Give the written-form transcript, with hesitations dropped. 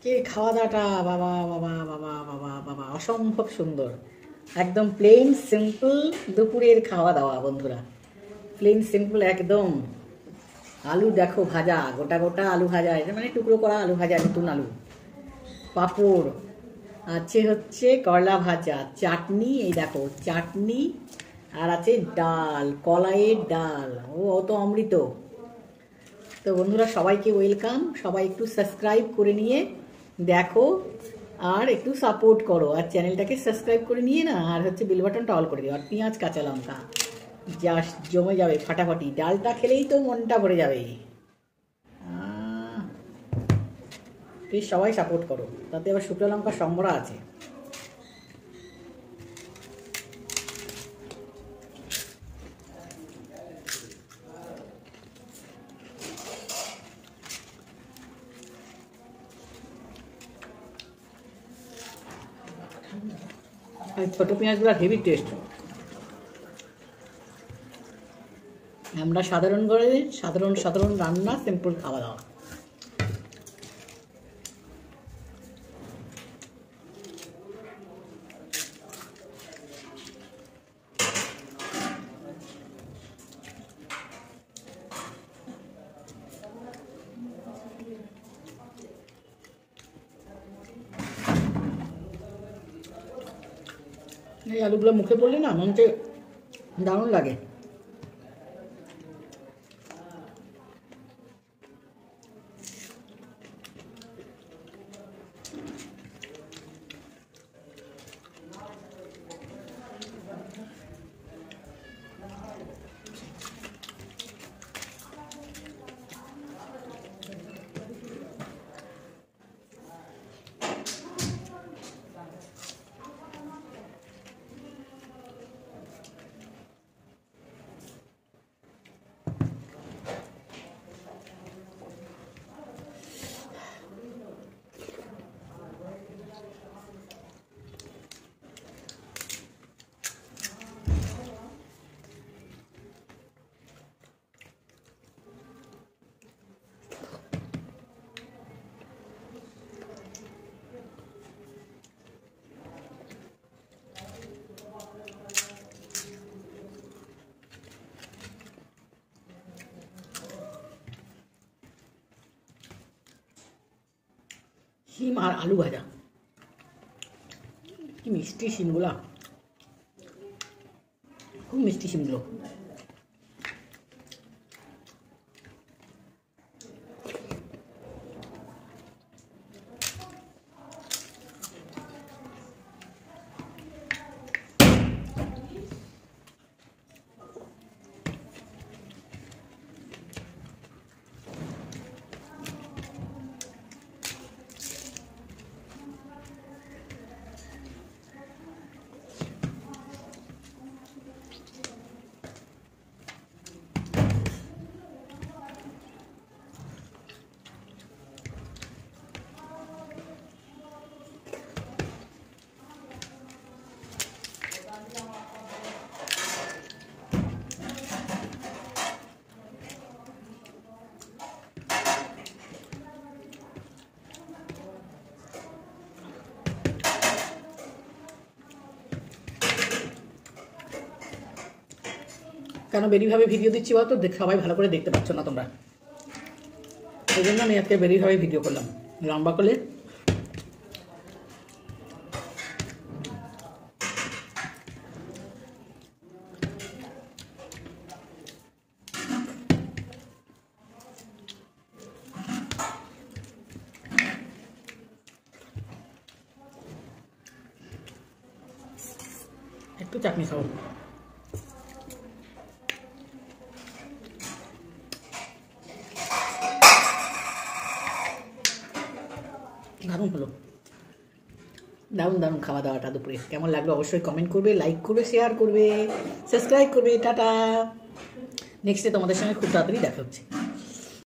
কে খাওয়া দাওয়াটা বাবা বাবা বাবা বাবা বাবা অসম্ভব সুন্দর। একদম প্লেন সিম্পল দুপুরের খাওয়া দাওয়া বন্ধুরা, প্লেন সিম্পল একদম। আলু দেখো ভাজা, গোটা গোটা আলু ভাজা, এটা মানে টুকরো করা আলু ভাজা, নতুন আলু, পাঁপড় আছে, হচ্ছে করলা ভাজা, চাটনি, এই দেখো চাটনি, আর আছে ডাল, কলাইয়ের ডাল, ও অত অমৃত। তো বন্ধুরা সবাইকে ওয়েলকাম, সবাই একটু সাবস্ক্রাইব করে নিয়ে দেখো আর একটু সাপোর্ট করো, আর চ্যানেলটাকে সাবস্ক্রাইব করে নিয়ে না, আর হচ্ছে বেল বাটনটা অল করে দিও, আর পেঁয়াজ কাঁচা লঙ্কা জাস্ট জমে যাবে ফাটাফাটি। ডালটা খেলেই তো মনটা ভরে যাবে। প্লিজ সবাই সাপোর্ট করো, তাতে আবার শুকনো লঙ্কা সম্বরা আছে। ছোটো পেঁয়াজগুলো হেভি টেস্ট। আমরা সাধারণ করে সাধারণ সাধারণ রান্না, সিম্পল খাওয়া দাওয়া। এই আলুগুলো মুখে পড়লে না মনকে দারুণ লাগে। শিম আর আলু ভাজা, কি মিষ্টি শিমগুলা, খুব মিষ্টি শিমগুলো। কেন বেরিভাবে ভিডিও দিচ্ছি বলতো, সবাই ভালো করে দেখতে পাচ্ছ না তোমরা, সেই জন্য আমি আজকে বেরিভাবে ভিডিও করলাম, লম্বা করলে একটু চাটনি খাবো। দারুণ হলো, দারুণ দারুণ খাওয়া দাওয়াটা দুপুরে। কেমন লাগলো অবশ্যই কমেন্ট করবে, লাইক করবে, শেয়ার করবে, সাবস্ক্রাইব করবে। টাটা, নেক্সটে তোমাদের সঙ্গে খুব তাড়াতাড়ি দেখা হচ্ছে।